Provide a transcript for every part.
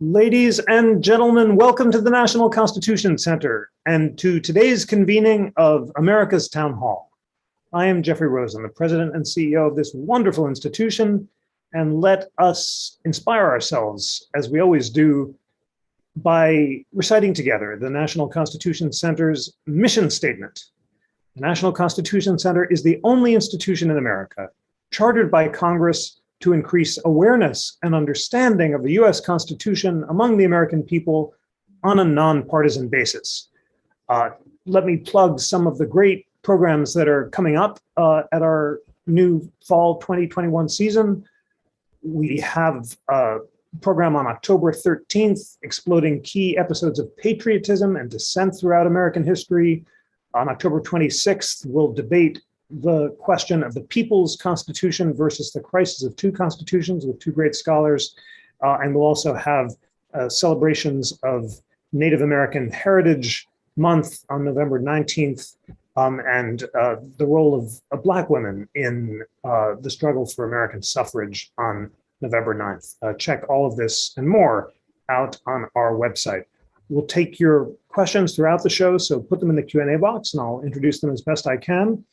Ladies and gentlemen, welcome to the National Constitution Center and to today's convening of America's Town Hall. I am Jeffrey Rosen, the president and CEO of this wonderful institution, and let us inspire ourselves, as we always do, by reciting together the National Constitution Center's mission statement. The National Constitution Center is the only institution in America chartered by Congress to increase awareness and understanding of the US Constitution among the American people on a nonpartisan basis. Let me plug some of the great programs that are coming up at our new fall 2021 season. We have a program on October 13th, exploring key episodes of patriotism and dissent throughout American history. On October 26th, we'll debate the question of the People's Constitution versus the crisis of two constitutions with two great scholars. And we'll also have celebrations of Native American Heritage Month on November 19th, and the role of Black women in the struggle for American suffrage on November 9th. Check all of this and more out on our website. We'll take your questions throughout the show, so put them in the Q&A box and I'll introduce them as best I can.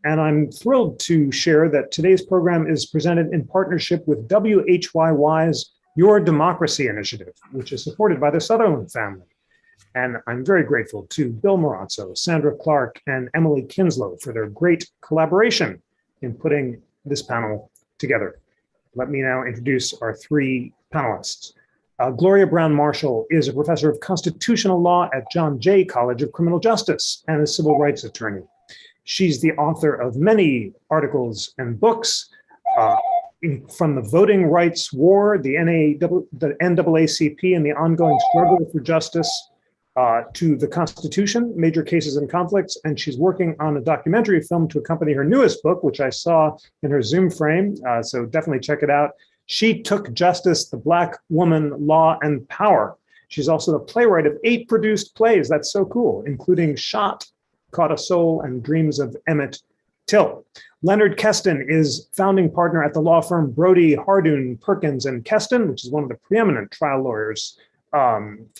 And I'm thrilled to share that today's program is presented in partnership with WHYY's Your Democracy Initiative, which is supported by the Sutherland Family. And I'm very grateful to Bill Morazzo, Sandra Clark, and Emily Kinslow for their great collaboration in putting this panel together. Let me now introduce our three panelists. Gloria Browne-Marshall is a professor of constitutional law at John Jay College of Criminal Justice and a civil rights attorney. She's the author of many articles and books, from the voting rights war, the NAACP and the ongoing struggle for justice, to the Constitution, major cases and conflicts. And she's working on a documentary film to accompany her newest book, which I saw in her Zoom frame. So definitely check it out. She Took Justice, The Black Woman, Law, and Power. She's also the playwright of 8 produced plays. That's so cool, including Shot, Caught a Soul, and Dreams of Emmett Till. Leonard Kesten is founding partner at the law firm Brody, Hardoon, Perkins, and Kesten, which is one of the preeminent trial lawyers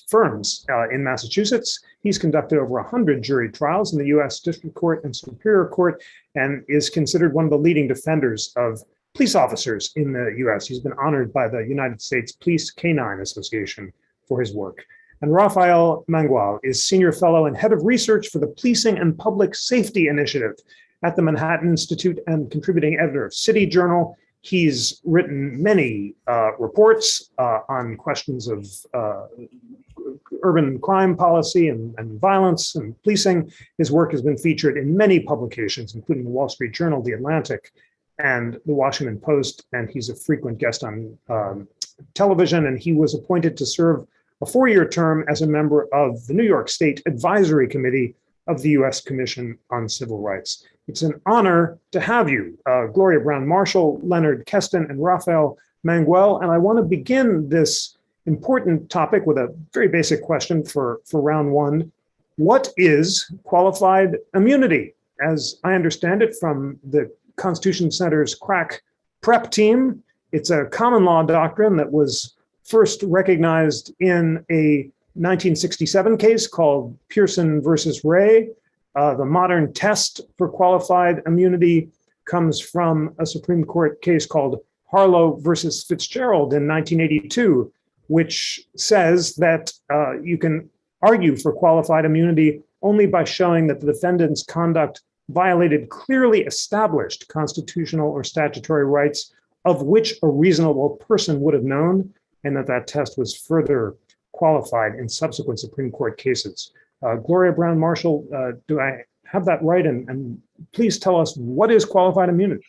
firms in Massachusetts. He's conducted over 100 jury trials in the US District Court and Superior Court, and is considered one of the leading defenders of police officers in the US. He's been honored by the United States Police Canine Association for his work. And Rafael Mangual is senior fellow and head of research for the Policing and Public Safety Initiative at the Manhattan Institute and contributing editor of City Journal. He's written many reports on questions of urban crime policy and violence and policing. His work has been featured in many publications, including the Wall Street Journal, The Atlantic, and the Washington Post. And he's a frequent guest on television, and he was appointed to serve a 4-year term as a member of the New York State Advisory Committee of the U.S. Commission on Civil Rights. It's an honor to have you, Gloria Browne-Marshall, Leonard Kesten, and Rafael Mangual. And I want to begin this important topic with a very basic question for round one. What is qualified immunity? As I understand it from the Constitution Center's crack prep team, it's a common law doctrine that was first recognized in a 1967 case called Pearson versus Ray. The modern test for qualified immunity comes from a Supreme Court case called Harlow versus Fitzgerald in 1982, which says that you can argue for qualified immunity only by showing that the defendant's conduct violated clearly established constitutional or statutory rights of which a reasonable person would have known, and that test was further qualified in subsequent Supreme Court cases. Gloria Browne-Marshall, do I have that right? And please tell us, what is qualified immunity?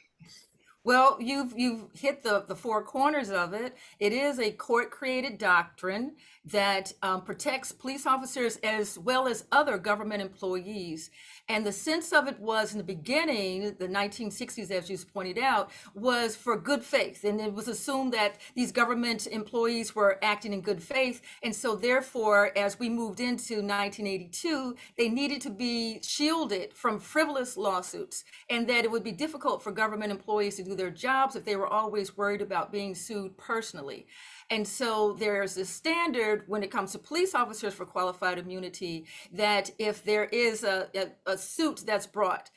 Well, you've hit the four corners of it. It is a court-created doctrine that protects police officers as well as other government employees. And the sense of it was in the beginning, the 1960s, as you pointed out, was for good faith. And it was assumed that these government employees were acting in good faith. And so therefore, as we moved into 1982, they needed to be shielded from frivolous lawsuits, and that it would be difficult for government employees to do do their jobs if they were always worried about being sued personally. And so there's a standard when it comes to police officers for qualified immunity that if there is a suit that's brought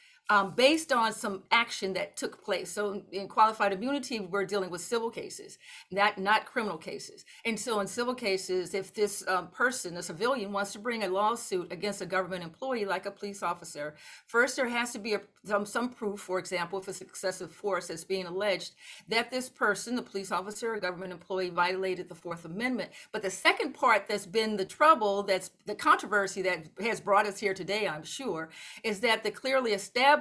based on some action that took place. So in qualified immunity, we're dealing with civil cases, not criminal cases. And so in civil cases, if this person, a civilian, wants to bring a lawsuit against a government employee like a police officer, first there has to be some proof, for example, if it's excessive force that's being alleged, that this person, the police officer or government employee, violated the Fourth Amendment. But the second part that's been the trouble, that's the controversy that has brought us here today, I'm sure, is that the clearly established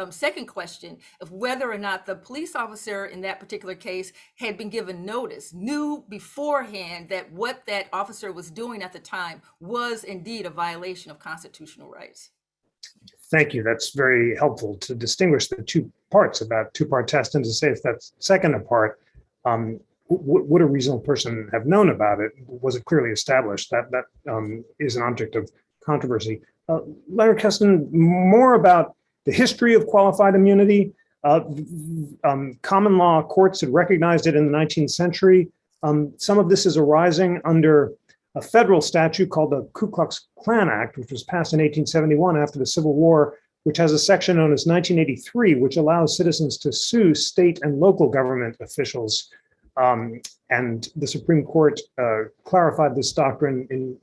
second question of whether or not the police officer in that particular case had been given notice, knew beforehand that what that officer was doing at the time was indeed a violation of constitutional rights. Thank you. That's very helpful to distinguish the two parts of that two-part test and to say if that's second part, would a reasonable person have known about it? Was it clearly established? That is an object of controversy. Leonard Kesten, more about the history of qualified immunity. Common law courts had recognized it in the 19th century. Some of this is arising under a federal statute called the Ku Klux Klan Act, which was passed in 1871 after the Civil War, which has a section known as 1983, which allows citizens to sue state and local government officials. And the Supreme Court clarified this doctrine in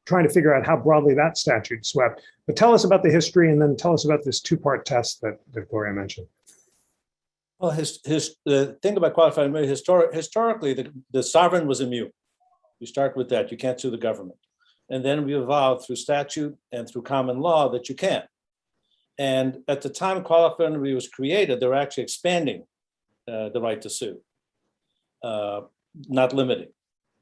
trying to figure out how broadly that statute swept. But tell us about the history and then tell us about this two-part test that Gloria mentioned. Well, the thing about qualified immunity, historically, the sovereign was immune. You start with that, you can't sue the government. And then we evolved through statute and through common law that you can. And at the time qualified immunity was created, they were actually expanding the right to sue, not limiting.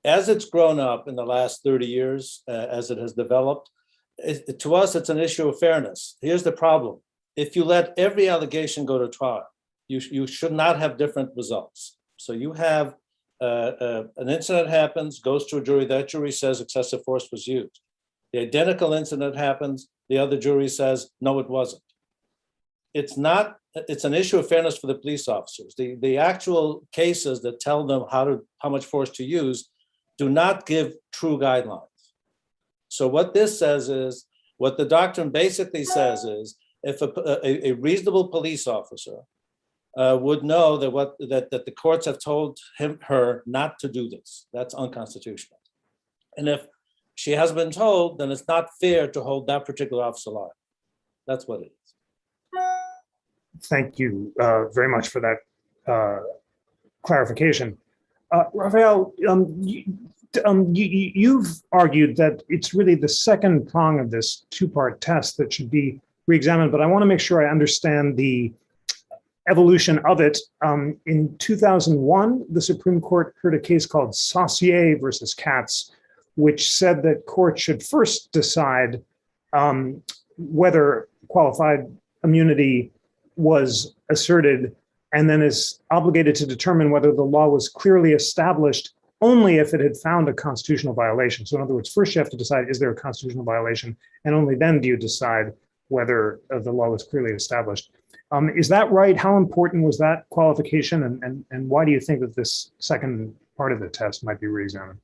As it's grown up in the last 30 years, as it has developed, to us, it's an issue of fairness. Here's the problem. If you let every allegation go to trial, you should not have different results. So you have an incident happens, goes to a jury, that jury says excessive force was used. The identical incident happens, the other jury says, no, it wasn't. It's an issue of fairness for the police officers. The actual cases that tell them how much force to use do not give true guidelines. So what this says is, what the doctrine basically says is, if a reasonable police officer would know that the courts have told her not to do this, that's unconstitutional. And if she has been told, then it's not fair to hold that particular officer liable. That's what it is. Thank you very much for that clarification. Rafael, you've argued that it's really the second prong of this two-part test that should be re-examined, but I want to make sure I understand the evolution of it. In 2001, the Supreme Court heard a case called Saucier versus Katz, which said that courts should first decide whether qualified immunity was asserted, and then is obligated to determine whether the law was clearly established only if it had found a constitutional violation. So in other words, first you have to decide, is there a constitutional violation? And only then do you decide whether the law was clearly established. Is that right? How important was that qualification? And why do you think that this second part of the test might be re-examined?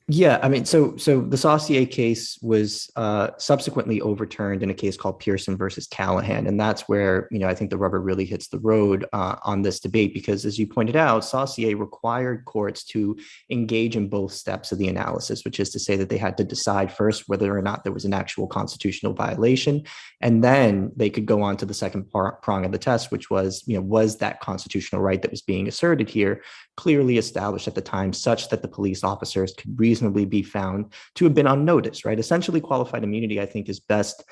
Yeah, I mean, so the Saucier case was subsequently overturned in a case called Pearson versus Callahan. And that's where, I think the rubber really hits the road on this debate, because as you pointed out, Saucier required courts to engage in both steps of the analysis, which is to say that they had to decide first whether or not there was an actual constitutional violation. And then they could go on to the second prong of the test, which was, was that constitutional right that was being asserted here clearly established at the time such that the police officers could reasonably be found to have been on notice, right? Essentially, qualified immunity, I think, is best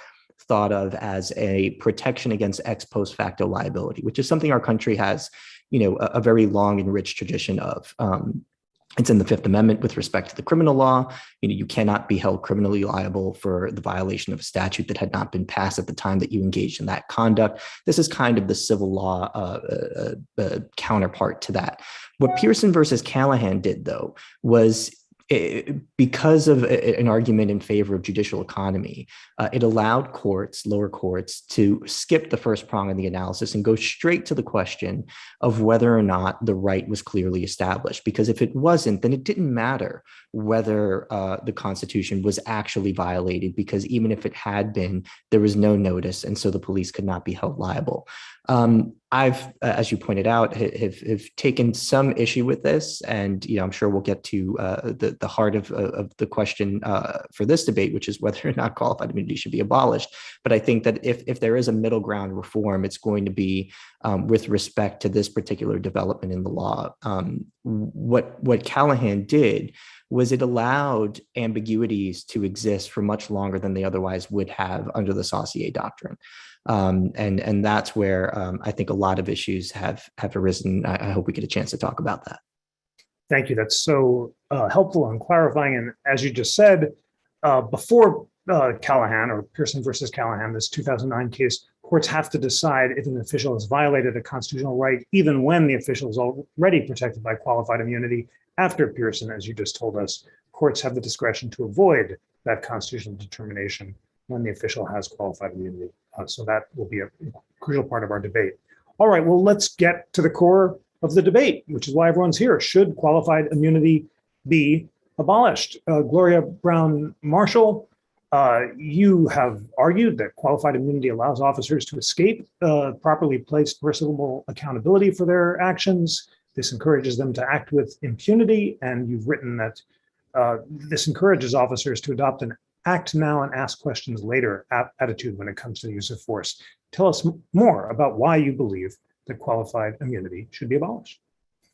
thought of as a protection against ex post facto liability, which is something our country has, a very long and rich tradition of. It's in the Fifth Amendment with respect to the criminal law. You cannot be held criminally liable for the violation of a statute that had not been passed at the time that you engaged in that conduct. This is kind of the civil law counterpart to that. What Pearson versus Callahan did, though, was because of an argument in favor of judicial economy, it allowed courts, lower courts, to skip the first prong of the analysis and go straight to the question of whether or not the right was clearly established. Because if it wasn't, then it didn't matter whether the Constitution was actually violated, because even if it had been, there was no notice, and so the police could not be held liable. I've, as you pointed out, have taken some issue with this, and I'm sure we'll get to the heart of the question for this debate, which is whether or not qualified immunity should be abolished. But I think that if there is a middle ground reform, it's going to be with respect to this particular development in the law. What Callahan did was it allowed ambiguities to exist for much longer than they otherwise would have under the Saussure doctrine. And that's where I think a lot of issues have arisen. I hope we get a chance to talk about that. Thank you. That's so helpful and clarifying. And as you just said, before Callahan, or Pearson versus Callahan, this 2009 case, courts have to decide if an official has violated a constitutional right, even when the official is already protected by qualified immunity. After Pearson, as you just told us, courts have the discretion to avoid that constitutional determination when the official has qualified immunity. So that will be a crucial part of our debate. All right, well, let's get to the core of the debate, which is why everyone's here. Should qualified immunity be abolished? Gloria Browne-Marshall, you have argued that qualified immunity allows officers to escape properly placed personal accountability for their actions. This encourages them to act with impunity, and you've written that this encourages officers to adopt an act now and ask questions later attitude when it comes to the use of force. Tell us more about why you believe that qualified immunity should be abolished.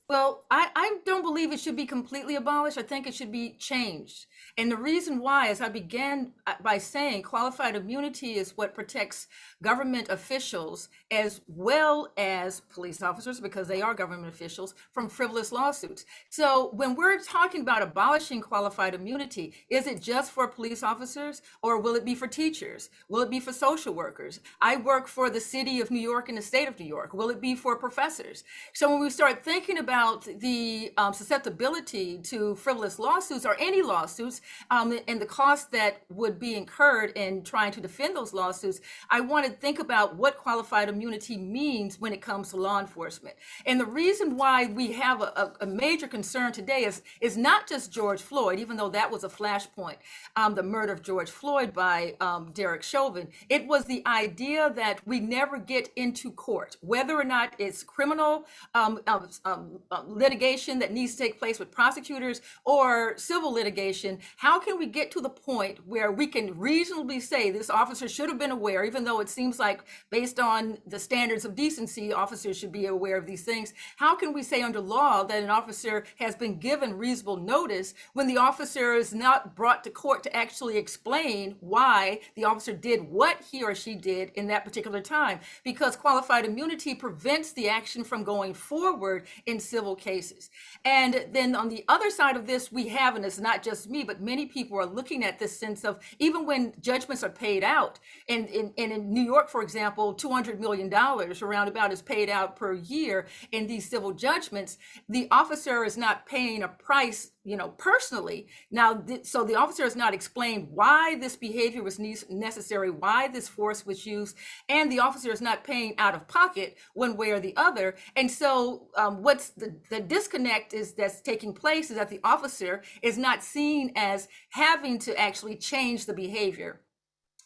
Well, I don't believe it should be completely abolished. I think it should be changed. And the reason why is I began by saying qualified immunity is what protects government officials as well as police officers, because they are government officials, from frivolous lawsuits. So when we're talking about abolishing qualified immunity, is it just for police officers, or will it be for teachers? Will it be for social workers? I work for the city of New York and the state of New York. Will it be for professors? So when we start thinking about the susceptibility to frivolous lawsuits, or any lawsuits, and the cost that would be incurred in trying to defend those lawsuits, I want to think about what qualified immunity means when it comes to law enforcement. And the reason why we have a major concern today is not just George Floyd, even though that was a flashpoint, the murder of George Floyd by Derek Chauvin. It was the idea that we never get into court, whether or not it's criminal litigation that needs to take place with prosecutors or civil litigation. How can we get to the point where we can reasonably say this officer should have been aware, even though it seems like based on the standards of decency, officers should be aware of these things? How can we say under law that an officer has been given reasonable notice when the officer is not brought to court to actually explain why the officer did what he or she did in that particular time? Because qualified immunity prevents the action from going forward in civil cases. And then on the other side of this, we have, and it's not just me, but many people are looking at this sense of, even when judgments are paid out, and in New York, for example, $200 million around about is paid out per year in these civil judgments, the officer is not paying a price, personally. Now, so the officer has not explained why this behavior was necessary, why this force was used, and the officer is not paying out of pocket one way or the other. And so what's the disconnect that's taking place is that the officer is not seen as having to actually change the behavior.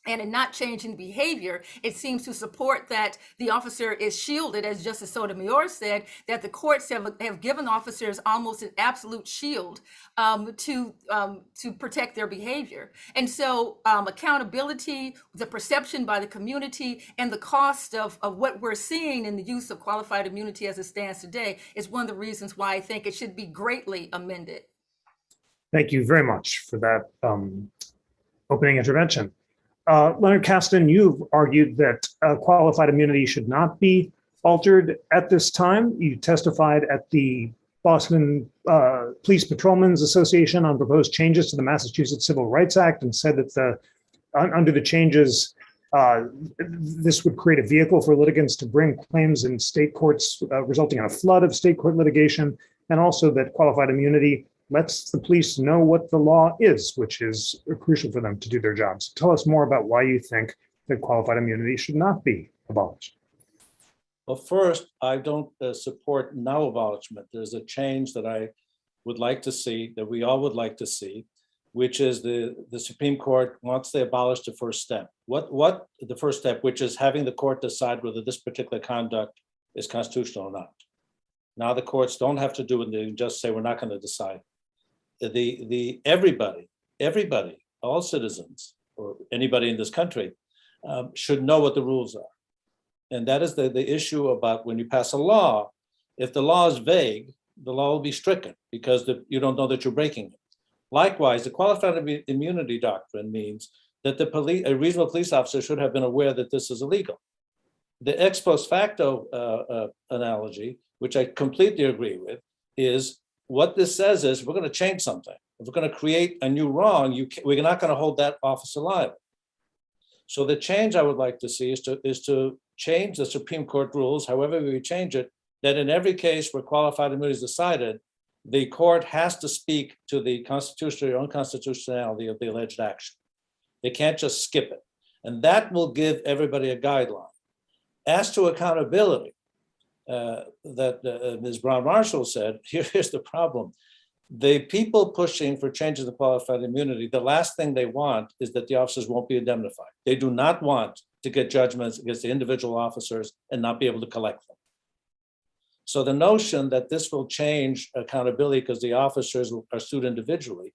And in not changing behavior, it seems to support that the officer is shielded, as Justice Sotomayor said, that the courts have given officers almost an absolute shield to protect their behavior. And so accountability, the perception by the community, and the cost of what we're seeing in the use of qualified immunity as it stands today is one of the reasons why I think it should be greatly amended. Thank you very much for that opening intervention. Leonard Kesten, you've argued that qualified immunity should not be altered at this time. You testified at the Boston Police Patrolmen's Association on proposed changes to the Massachusetts Civil Rights Act, and said that under the changes, this would create a vehicle for litigants to bring claims in state courts, resulting in a flood of state court litigation, and also that qualified immunity lets the police know what the law is, which is crucial for them to do their jobs. Tell us more about why you think that qualified immunity should not be abolished. Well, first, I don't support no abolishment. There's a change that I would like to see, that we all would like to see, which is the Supreme Court wants to abolish the first step. What the first step, which is having the court decide whether this particular conduct is constitutional or not. Now the courts don't have to do it, they just say we're not going to decide. Everybody, all citizens, or anybody in this country, should know what the rules are. And that is the issue about when you pass a law. If the law is vague, the law will be stricken because you don't know that you're breaking it. Likewise, the qualified immunity doctrine means that a reasonable police officer should have been aware that this is illegal. The ex post facto analogy, which I completely agree with, is what this says is we're going to change something. If we're going to create a new wrong, we're not going to hold that officer liable. So the change I would like to see is to change the Supreme Court rules, however we change it, that in every case where qualified immunity is decided, the court has to speak to the constitutional or unconstitutionality of the alleged action. They can't just skip it. And that will give everybody a guideline. As to accountability, that Ms. Browne-Marshall said, here's the problem. The people pushing for changes in qualified immunity, the last thing they want is that the officers won't be indemnified. They do not want to get judgments against the individual officers and not be able to collect them. So the notion that this will change accountability because the officers are sued individually,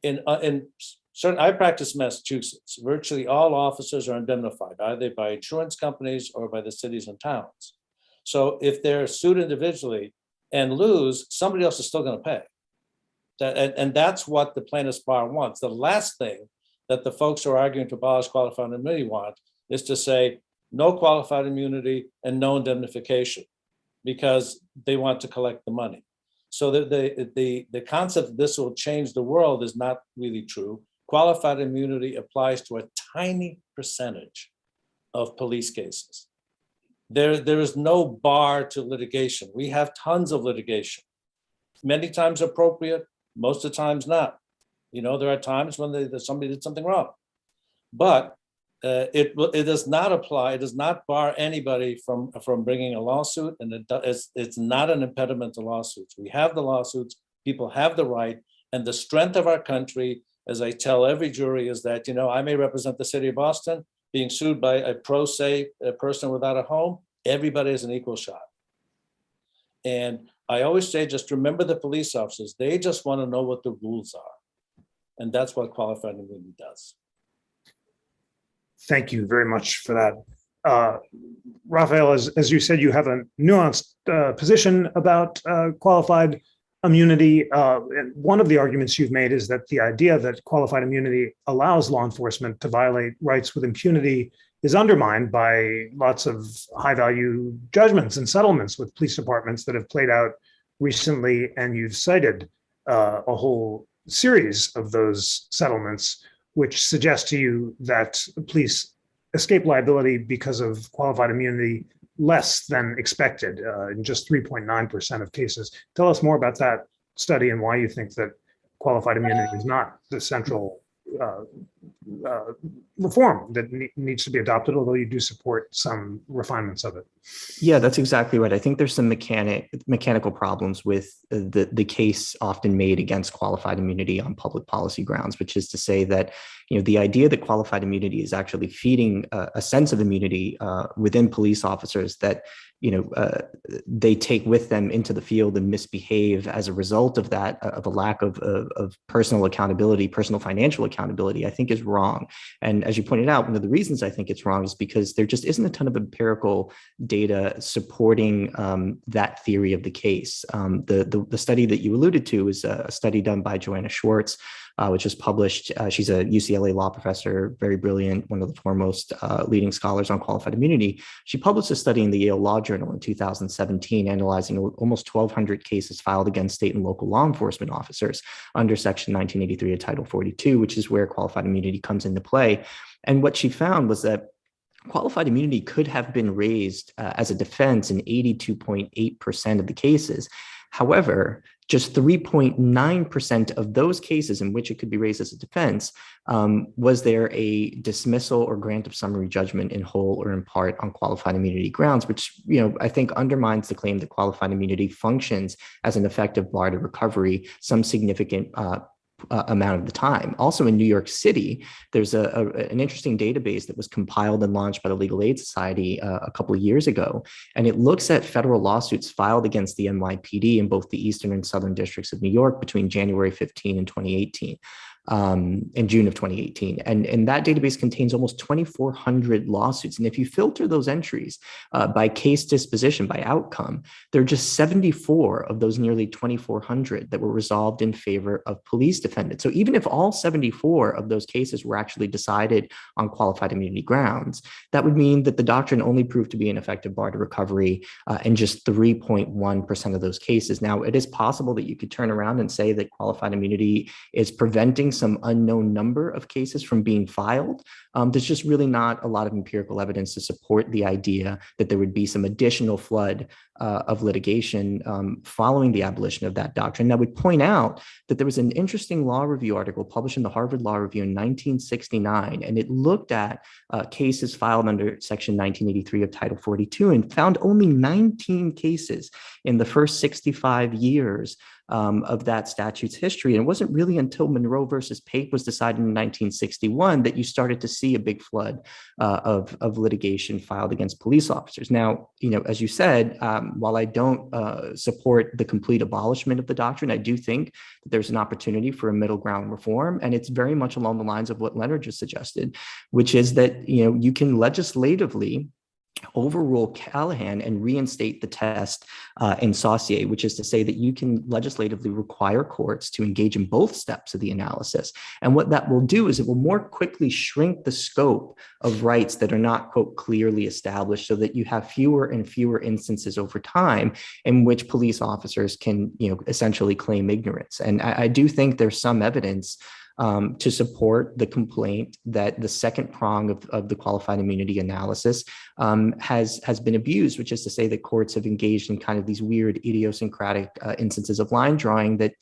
I practice in Massachusetts. Virtually all officers are indemnified, either by insurance companies or by the cities and towns. So if they're sued individually and lose, somebody else is still going to pay. And that's what the plaintiff's bar wants. The last thing that the folks who are arguing to abolish qualified immunity want is to say no qualified immunity and no indemnification, because they want to collect the money. So the concept that this will change the world is not really true. Qualified immunity applies to a tiny percentage of police cases. There is no bar to litigation. We have tons of litigation, many times appropriate, most of the times not. There are times when somebody did something wrong, but it does not apply. It does not bar anybody from bringing a lawsuit, and it's not an impediment to lawsuits. We have the lawsuits. People have the right, and the strength of our country, as I tell every jury, is that I may represent the city of Boston, being sued by a pro se person without a home. Everybody has an equal shot. And I always say, just remember the police officers. They just want to know what the rules are. And that's what qualified immunity does. Thank you very much for that. Rafael, as you said, you have a nuanced position about qualified immunity. One of the arguments you've made is that the idea that qualified immunity allows law enforcement to violate rights with impunity is undermined by lots of high-value judgments and settlements with police departments that have played out recently, and you've cited a whole series of those settlements, which suggest to you that police escape liability because of qualified immunity less than expected in just 3.9% of cases. Tell us more about that study and why you think that qualified immunity is not the central reform that needs to be adopted, although you do support some refinements of it. Yeah, that's exactly right. I think there's some mechanical problems with the case often made against qualified immunity on public policy grounds, which is to say that the idea that qualified immunity is actually feeding a sense of immunity within police officers that they take with them into the field and misbehave as a result of that, of a lack of personal accountability, personal financial accountability, I think is wrong. And as you pointed out, one of the reasons I think it's wrong is because there just isn't a ton of empirical data supporting that theory of the case. The study that you alluded to is a study done by Joanna Schwartz, which was published. She's a UCLA law professor, very brilliant, one of the foremost leading scholars on qualified immunity. She published a study in the Yale Law Journal in 2017, analyzing almost 1,200 cases filed against state and local law enforcement officers under Section 1983 of Title 42, which is where qualified immunity comes into play. And what she found was that qualified immunity could have been raised as a defense in 82.8% of the cases. However, just 3.9% of those cases in which it could be raised as a defense was there a dismissal or grant of summary judgment in whole or in part on qualified immunity grounds, which I think undermines the claim that qualified immunity functions as an effective bar to recovery some significant amount of the time. Also in New York City, there's an interesting database that was compiled and launched by the Legal Aid Society a couple of years ago, and it looks at federal lawsuits filed against the NYPD in both the Eastern and Southern districts of New York between January 15 and 2018. In June of 2018. And that database contains almost 2,400 lawsuits. And if you filter those entries by case disposition, by outcome, there are just 74 of those nearly 2,400 that were resolved in favor of police defendants. So even if all 74 of those cases were actually decided on qualified immunity grounds, that would mean that the doctrine only proved to be an effective bar to recovery in just 3.1% of those cases. Now, it is possible that you could turn around and say that qualified immunity is preventing some unknown number of cases from being filed. There's just really not a lot of empirical evidence to support the idea that there would be some additional flood of litigation following the abolition of that doctrine. I would point out that there was an interesting law review article published in the Harvard Law Review in 1969, and it looked at cases filed under Section 1983 of Title 42 and found only 19 cases in the first 65 years of that statute's history. And it wasn't really until Monroe versus Pape was decided in 1961 that you started to see a big flood of litigation filed against police officers. Now, as you said, while I don't support the complete abolishment of the doctrine, I do think that there's an opportunity for a middle ground reform. And it's very much along the lines of what Leonard just suggested, which is that, you can legislatively overrule Callahan and reinstate the test in Saussure, which is to say that you can legislatively require courts to engage in both steps of the analysis. And what that will do is it will more quickly shrink the scope of rights that are not, quote, clearly established, so that you have fewer and fewer instances over time in which police officers can, essentially claim ignorance. And I do think there's some evidence to support the complaint that the second prong of the qualified immunity analysis has been abused, which is to say that courts have engaged in kind of these weird idiosyncratic instances of line drawing that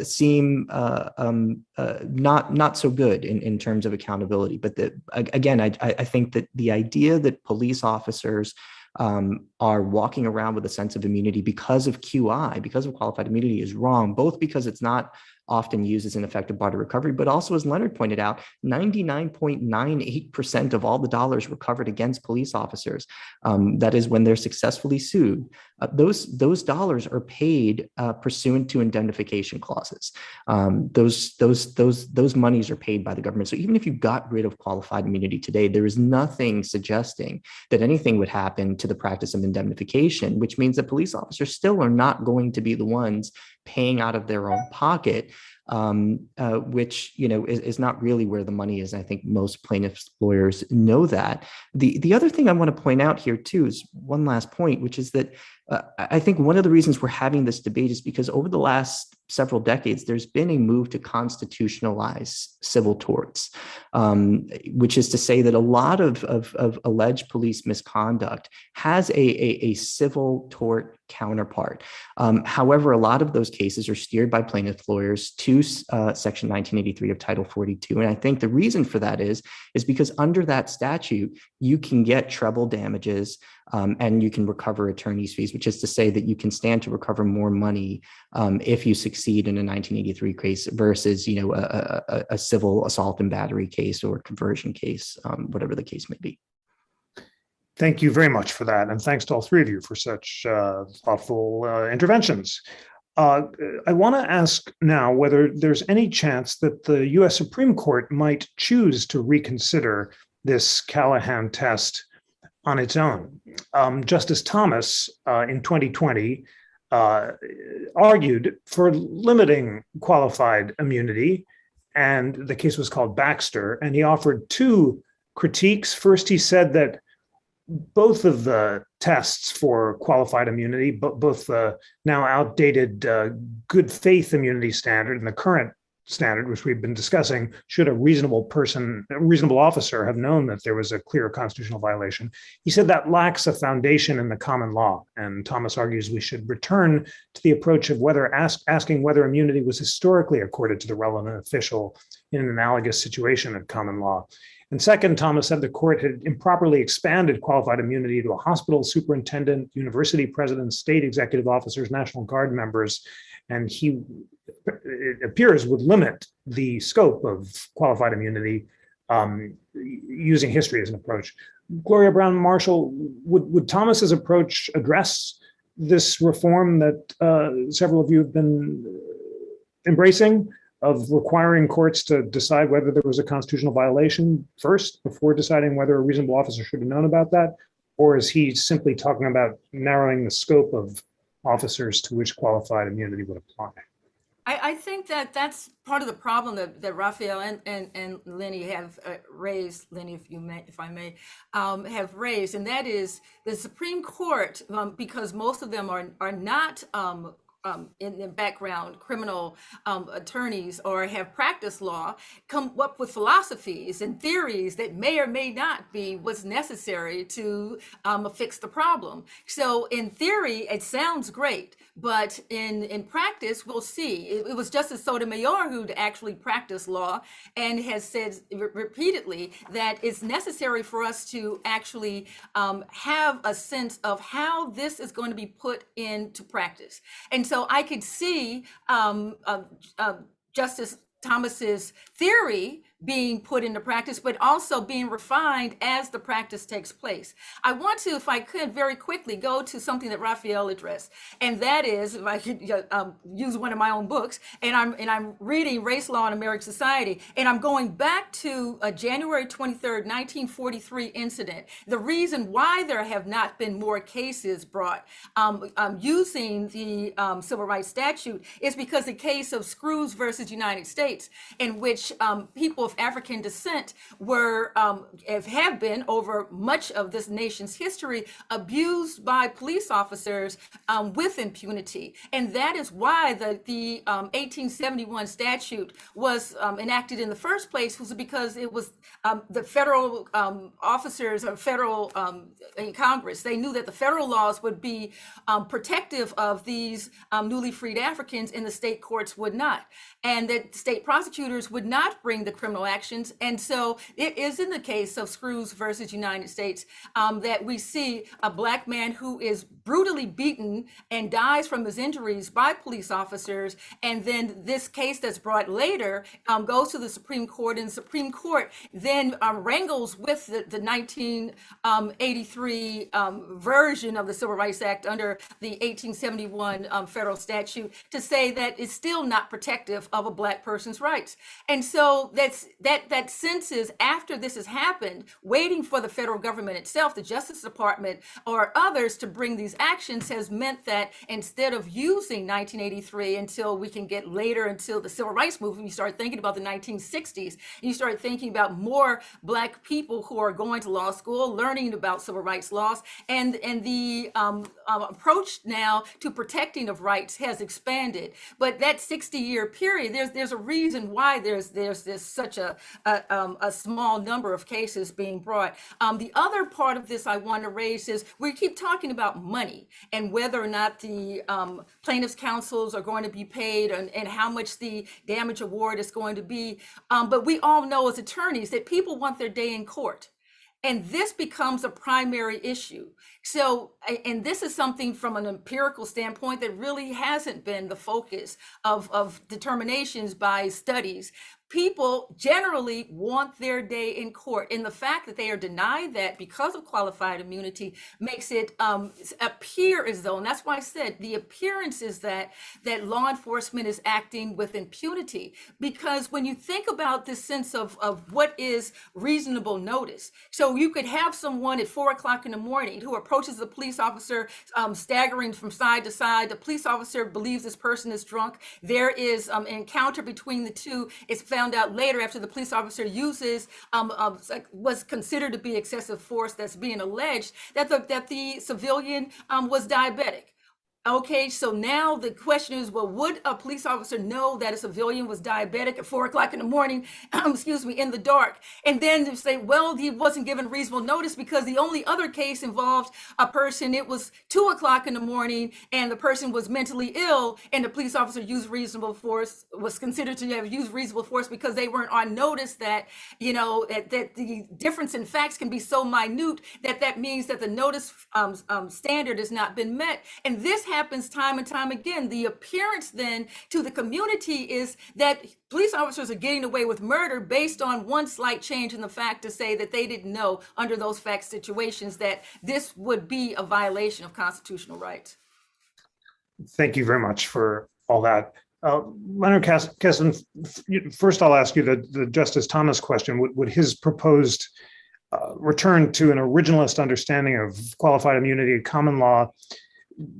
seem not so good in terms of accountability. But again, I think that the idea that police officers are walking around with a sense of immunity because of QI, because of qualified immunity, is wrong, both because it's not often used as an effective bar to recovery, but also, as Leonard pointed out, 99.98% of all the dollars recovered against police officers, that is when they're successfully sued, those dollars are paid pursuant to indemnification clauses. Those monies are paid by the government. So even if you got rid of qualified immunity today, there is nothing suggesting that anything would happen to the practice of indemnification, which means that police officers still are not going to be the ones paying out of their own pocket, which is not really where the money is. I think most plaintiffs' lawyers know that. The other thing I want to point out here too is one last point, which is that I think one of the reasons we're having this debate is because over the last several decades, there's been a move to constitutionalize civil torts, which is to say that a lot of alleged police misconduct has a civil tort counterpart. However, a lot of those cases are steered by plaintiff lawyers to Section 1983 of Title 42. And I think the reason for that is because under that statute, you can get treble damages and you can recover attorney's fees, which is to say that you can stand to recover more money if you succeed in a 1983 case versus, a civil assault and battery case or conversion case, whatever the case may be. Thank you very much for that. And thanks to all three of you for such thoughtful interventions. I want to ask now whether there's any chance that the US Supreme Court might choose to reconsider this Callahan test on its own. Justice Thomas in 2020 argued for limiting qualified immunity, and the case was called Baxter, and he offered two critiques. First, he said that both of the tests for qualified immunity, both the now outdated good faith immunity standard and the current standard, which we've been discussing, should a reasonable officer have known that there was a clear constitutional violation. He said that lacks a foundation in the common law. And Thomas argues we should return to the approach of asking whether immunity was historically accorded to the relevant official in an analogous situation of common law. And second, Thomas said the court had improperly expanded qualified immunity to a hospital superintendent, university presidents, state executive officers, National Guard members, and it appears, would limit the scope of qualified immunity using history as an approach. Gloria Browne-Marshall, would Thomas's approach address this reform that several of you have been embracing, of requiring courts to decide whether there was a constitutional violation first before deciding whether a reasonable officer should have known about that? Or is he simply talking about narrowing the scope of officers to which qualified immunity would apply? I think that that's part of the problem that Rafael and Lenny have raised, Lenny, if I may, have raised, and that is the Supreme Court, because most of them are not in the background criminal attorneys or have practiced law, come up with philosophies and theories that may or may not be what's necessary to fix the problem. So in theory, it sounds great, but in practice, we'll see. It was Justice Sotomayor who actually practiced law and has said repeatedly that it's necessary for us to actually have a sense of how this is going to be put into practice. And so I could see Justice Thomas's theory being put into practice, but also being refined as the practice takes place. I want to, if I could, very quickly go to something that Rafael addressed, and that is, if I could use one of my own books, and I'm reading Race Law in American Society, and I'm going back to a January 23rd, 1943 incident. The reason why there have not been more cases brought using the Civil Rights Statute is because the case of Screws versus United States, in which people of African descent were, have been over much of this nation's history, abused by police officers with impunity. And that is why the 1871 statute was enacted in the first place, was because it was the federal officers or federal in Congress. They knew that the federal laws would be protective of these newly freed Africans, and the state courts would not. And that state prosecutors would not bring the criminal actions. And so it is in the case of Screws versus United States that we see a Black man who is brutally beaten and dies from his injuries by police officers. And then this case that's brought later goes to the Supreme Court, and the Supreme Court then wrangles with the 1983 version of the Civil Rights Act under the 1871 federal statute to say that it's still not protective of a Black person's rights. And so that sense is, after this has happened, waiting for the federal government itself, the Justice Department or others, to bring these actions has meant that instead of using 1983 until we can get later, until the Civil Rights Movement, you start thinking about the 1960s, you start thinking about more Black people who are going to law school, learning about civil rights laws, and the approach now to protecting of rights has expanded. But that 60-year period, there's a reason why there's such a small number of cases being brought. The other part of this I want to raise is we keep talking about money and whether or not the plaintiffs' counsels are going to be paid and how much the damage award is going to be. But we all know as attorneys that people want their day in court. And this becomes a primary issue. So, and this is something from an empirical standpoint that really hasn't been the focus of determinations by studies. People generally want their day in court, and the fact that they are denied that because of qualified immunity makes it appear as though, and that's why I said the appearance is that law enforcement is acting with impunity. Because when you think about this sense of what is reasonable notice, so you could have someone at 4 o'clock in the morning who approaches the police officer staggering from side to side. The police officer believes this person is drunk. There is an encounter between the two. It's found out later, after the police officer uses was considered to be excessive force that's being alleged, that the civilian was diabetic. Okay, so now the question is, well, would a police officer know that a civilian was diabetic at 4 o'clock in the morning, excuse me, in the dark? And then to say, well, he wasn't given reasonable notice because the only other case involved a person, it was 2 o'clock in the morning and the person was mentally ill and the police officer used reasonable force, was considered to have used reasonable force because they weren't on notice that, that the difference in facts can be so minute that means that the notice standard has not been met. And this happens time and time again. The appearance then to the community is that police officers are getting away with murder based on one slight change in the fact to say that they didn't know under those fact situations that this would be a violation of constitutional rights. Thank you very much for all that. Leonard Kesten, first I'll ask you the Justice Thomas question. Would his proposed return to an originalist understanding of qualified immunity, common law,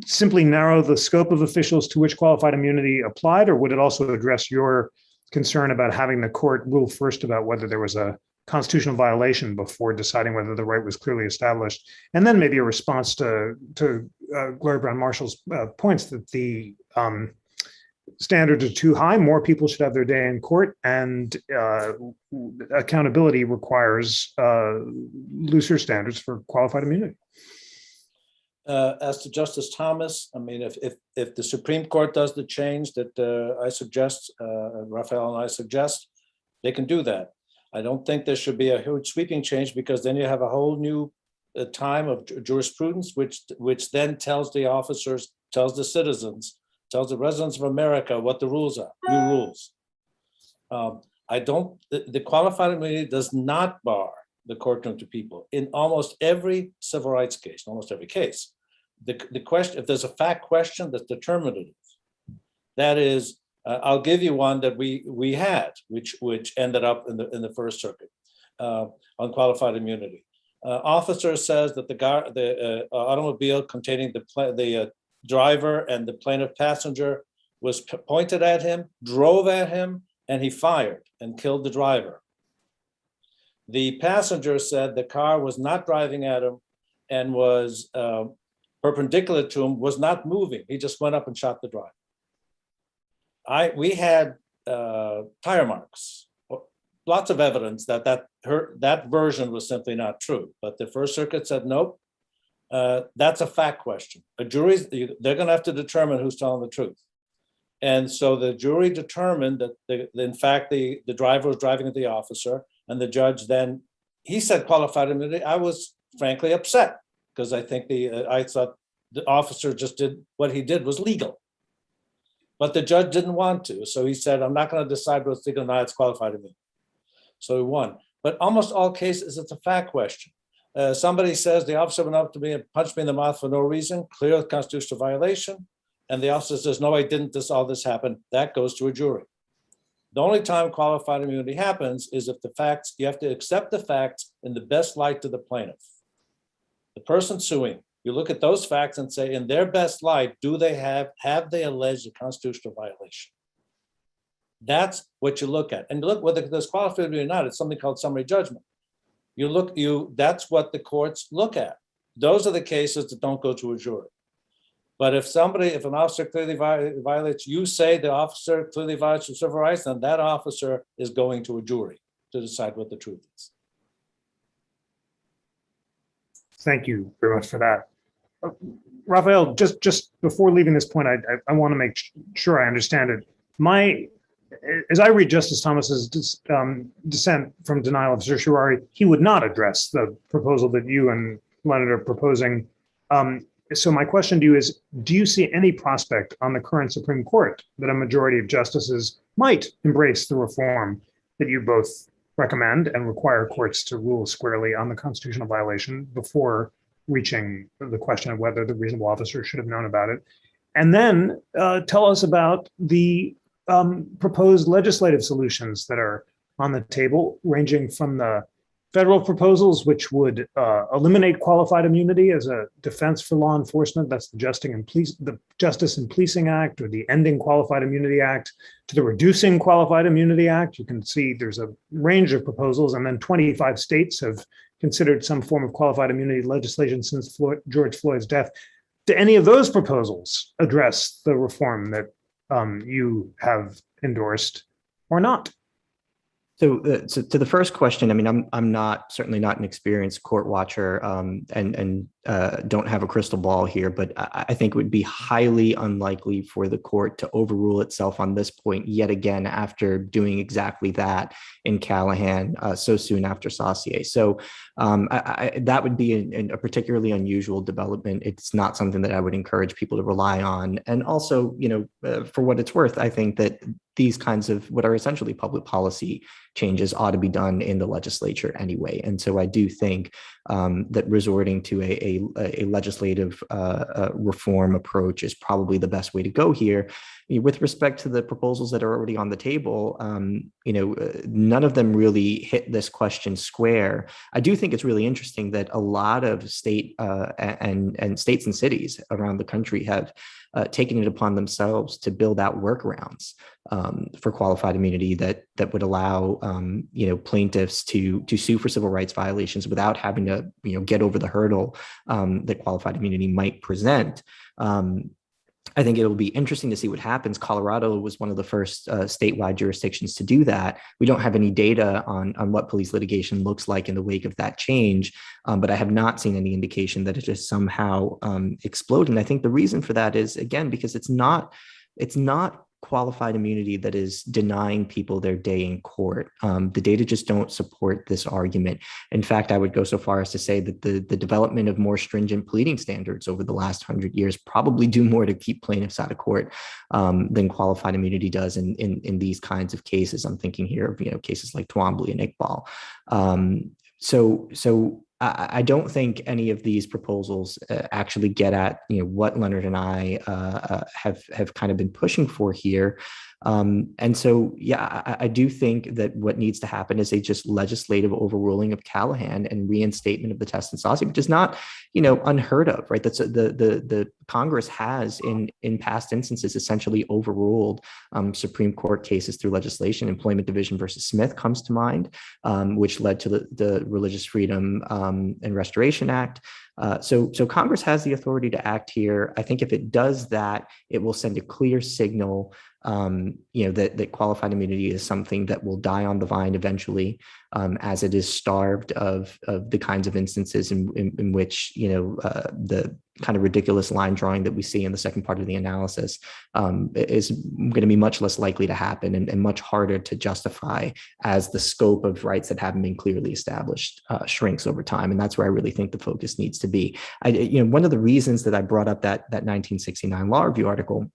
simply narrow the scope of officials to which qualified immunity applied, or would it also address your concern about having the court rule first about whether there was a constitutional violation before deciding whether the right was clearly established? And then maybe a response to Gloria Browne-Marshall's points that the standards are too high, more people should have their day in court, and accountability requires looser standards for qualified immunity. As to Justice Thomas, I mean, if the Supreme Court does the change that I suggest, Rafael and I suggest, they can do that. I don't think there should be a huge sweeping change because then you have a whole new time of jurisprudence, which then tells the officers, tells the citizens, tells the residents of America what the rules are, new rules. The qualified immunity does not bar the courtroom to people. In almost every civil rights case, almost every case, the question, if there's a fact question that's determinative, that is, I'll give you one that we had, which ended up in the First Circuit on qualified immunity. Officer says that the automobile containing the driver and the plaintiff passenger was pointed at him, drove at him, and he fired and killed the driver. The passenger said the car was not driving at him and was perpendicular to him, was not moving. He just went up and shot the driver. We had tire marks, lots of evidence that version was simply not true. But the First Circuit said, nope, that's a fact question. A jury, they're going to have to determine who's telling the truth. And so the jury determined that, in fact, the driver was driving at the officer, and the judge then, he said qualified immunity. I was frankly upset because I thought the officer just did what he did was legal. But the judge didn't want to. So he said, I'm not going to decide what's legal, now it's qualified immunity. So he won. But almost all cases, it's a fact question. Somebody says the officer went up to me and punched me in the mouth for no reason, clear constitutional violation. And the officer says, no, I didn't, all this happened. That goes to a jury. The only time qualified immunity happens is if the facts, you have to accept the facts in the best light to the plaintiff. The person suing, you look at those facts and say, in their best light, have they alleged a constitutional violation? That's what you look at. And look, whether there's qualified immunity or not, it's something called summary judgment. That's what the courts look at. Those are the cases that don't go to a jury. But if an officer clearly violates, you say the officer clearly violates your civil rights, then that officer is going to a jury to decide what the truth is. Thank you very much for that. Rafael, just before leaving this point, I want to make sure I understand it. As I read Justice Thomas's dissent from denial of certiorari, he would not address the proposal that you and Leonard are proposing. So my question to you is, do you see any prospect on the current Supreme Court that a majority of justices might embrace the reform that you both recommend and require courts to rule squarely on the constitutional violation before reaching the question of whether the reasonable officer should have known about it? And then tell us about the proposed legislative solutions that are on the table, ranging from the federal proposals, which would eliminate qualified immunity as a defense for law enforcement. That's the Justice and Policing Act, or the Ending Qualified Immunity Act, to the Reducing Qualified Immunity Act. You can see there's a range of proposals, and then 25 states have considered some form of qualified immunity legislation since George Floyd's death. do any of those proposals address the reform that you have endorsed or not? So, to the first question, I mean, I'm certainly not an experienced court watcher, and don't have a crystal ball here, but I think it would be highly unlikely for the court to overrule itself on this point yet again after doing exactly that in Callahan so soon after Saussure. So that would be a particularly unusual development. It's not something that I would encourage people to rely on. And also, for what it's worth, I think that these kinds of what are essentially public policy changes ought to be done in the legislature anyway. And so I do think that resorting to a legislative reform approach is probably the best way to go here. With respect to the proposals that are already on the table, none of them really hit this question square. I do think it's really interesting that a lot of state and states and cities around the country have taken it upon themselves to build out workarounds for qualified immunity that would allow plaintiffs to sue for civil rights violations without having to get over the hurdle that qualified immunity might present. I think it'll be interesting to see what happens. Colorado was one of the first statewide jurisdictions to do that. We don't have any data on what police litigation looks like in the wake of that change, but I have not seen any indication that it just somehow exploded. And I think the reason for that is, again, because it's not qualified immunity that is denying people their day in court. The data just don't support this argument. In fact, I would go so far as to say that the development of more stringent pleading standards over the last 100 years probably do more to keep plaintiffs out of court than qualified immunity does in these kinds of cases. I'm thinking here of cases like Twombly and Iqbal. So I don't think any of these proposals actually get at what Leonard and I have kind of been pushing for here. And so, yeah, I do think that what needs to happen is a just legislative overruling of Callahan and reinstatement of the test in Saussure, which is not, unheard of, right? That's the Congress has in past instances essentially overruled Supreme Court cases through legislation. Employment Division versus Smith comes to mind, which led to the Religious Freedom and Restoration Act. So Congress has the authority to act here. I think if it does that, it will send a clear signal, that qualified immunity is something that will die on the vine eventually, as it is starved of the kinds of instances in which, the kind of ridiculous line drawing that we see in the second part of the analysis is going to be much less likely to happen and much harder to justify as the scope of rights that haven't been clearly established shrinks over time. And that's where I really think the focus needs to be. One of the reasons that I brought up that 1969 Law Review article,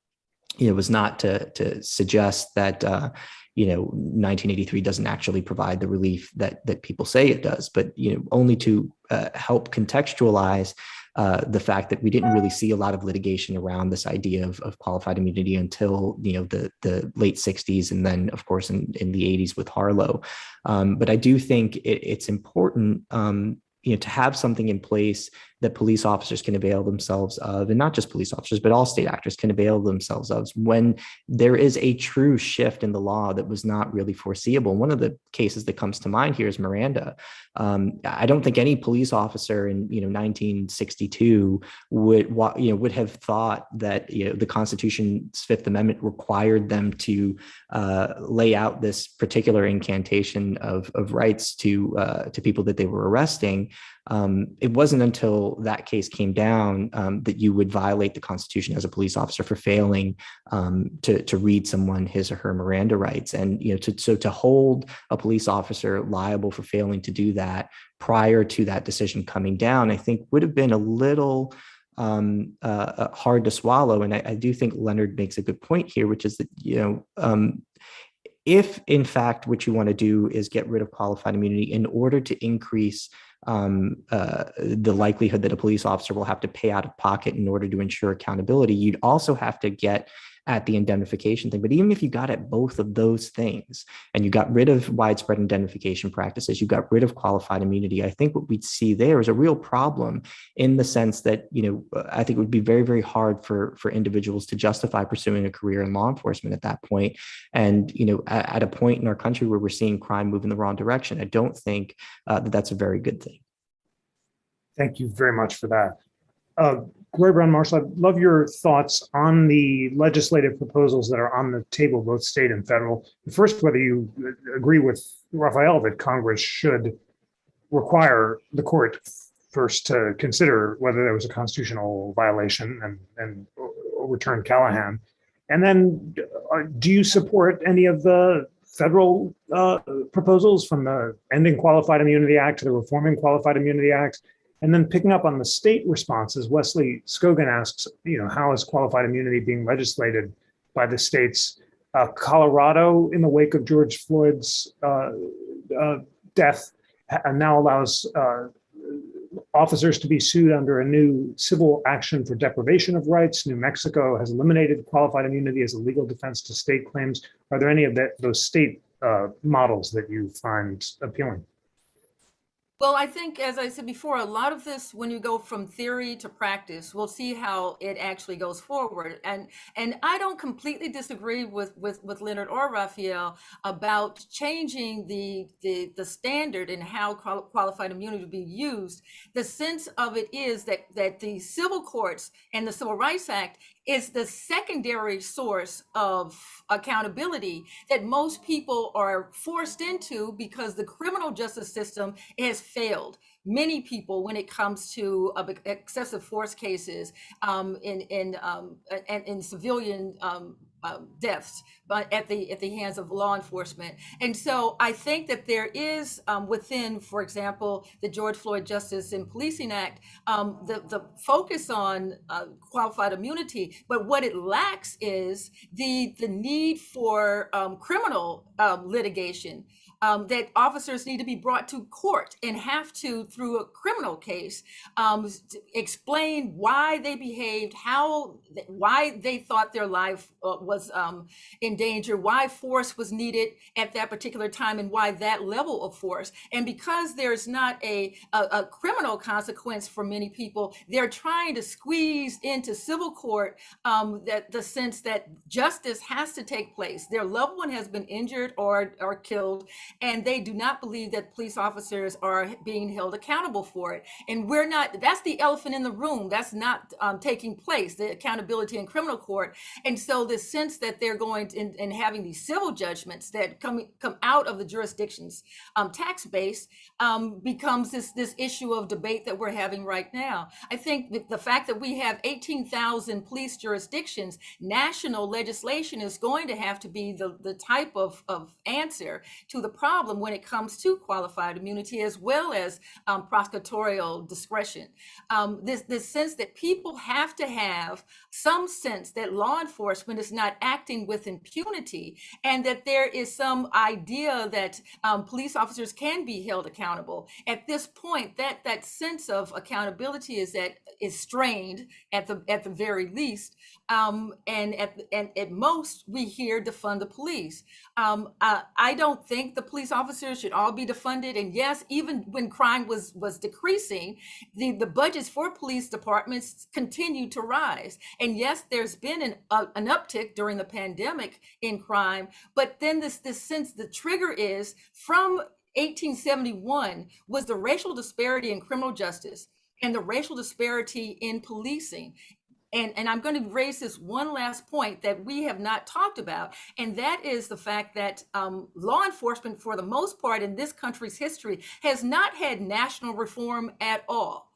was not to suggest that 1983 doesn't actually provide the relief that people say it does, but only to help contextualize the fact that we didn't really see a lot of litigation around this idea of qualified immunity until the late 60s, and then of course in the 80s with Harlow. But I do think it's important to have something in place that police officers can avail themselves of, and not just police officers, but all state actors can avail themselves of when there is a true shift in the law that was not really foreseeable. One of the cases that comes to mind here is Miranda. I don't think any police officer in 1962 would have thought that the Constitution's Fifth Amendment required them to lay out this particular incantation of rights to people that they were arresting. It wasn't until that case came down that you would violate the Constitution as a police officer for failing to read someone his or her Miranda rights. And to hold a police officer liable for failing to do that prior to that decision coming down, I think would have been a little hard to swallow. And I do think Leonard makes a good point here, which is that if in fact what you want to do is get rid of qualified immunity in order to increase the likelihood that a police officer will have to pay out of pocket in order to ensure accountability, you'd also have to get at the indemnification thing. But even if you got at both of those things and you got rid of widespread indemnification practices, you got rid of qualified immunity, I think what we'd see there is a real problem in the sense that, I think it would be very, very hard for individuals to justify pursuing a career in law enforcement at that point. And, at a point in our country where we're seeing crime move in the wrong direction, I don't think that that's a very good thing. Thank you very much for that. Gloria Browne-Marshall, I'd love your thoughts on the legislative proposals that are on the table, both state and federal. First, whether you agree with Rafael that Congress should require the court first to consider whether there was a constitutional violation and overturn Callahan. And then do you support any of the federal proposals, from the Ending Qualified Immunity Act to the Reforming Qualified Immunity Act? And then picking up on the state responses, Wesley Scogan asks, how is qualified immunity being legislated by the states? Colorado, in the wake of George Floyd's death, now allows officers to be sued under a new civil action for deprivation of rights. New Mexico has eliminated qualified immunity as a legal defense to state claims. Are there any of those state models that you find appealing? Well, I think, as I said before, a lot of this, when you go from theory to practice, we'll see how it actually goes forward. And I don't completely disagree with Leonard or Rafael about changing the standard in how qualified immunity will be used. The sense of it is that the civil courts and the Civil Rights Act is the secondary source of accountability that most people are forced into because the criminal justice system has failed many people when it comes to excessive force cases in civilian deaths, but at the hands of law enforcement. And so I think that there is within, for example, the George Floyd Justice in Policing Act, the focus on qualified immunity, but what it lacks is the need for criminal litigation. That officers need to be brought to court and have to, through a criminal case, explain why they behaved, why they thought their life was in danger, why force was needed at that particular time, and why that level of force. And because there's not a criminal consequence for many people, they're trying to squeeze into civil court that the sense that justice has to take place. Their loved one has been injured or killed, and they do not believe that police officers are being held accountable for it. And we're not, that's the elephant in the room. That's not taking place, the accountability in criminal court. And so the sense that they're going to, and having these civil judgments that come out of the jurisdiction's tax base becomes this issue of debate that we're having right now. I think the fact that we have 18,000 police jurisdictions, national legislation is going to have to be the type of answer to the problem when it comes to qualified immunity, as well as prosecutorial discretion. This sense that people have to have some sense that law enforcement is not acting with impunity, and that there is some idea that police officers can be held accountable. At this point, that sense of accountability is strained at the very least, and at most we hear defund the police. I don't think the police officers should all be defunded. And yes, even when crime was decreasing, the budgets for police departments continue to rise. And yes, there's been an uptick during the pandemic in crime, but then this sense, the trigger is from 1871 was the racial disparity in criminal justice and the racial disparity in policing. And I'm going to raise this one last point that we have not talked about, and that is the fact that law enforcement, for the most part in this country's history, has not had national reform at all.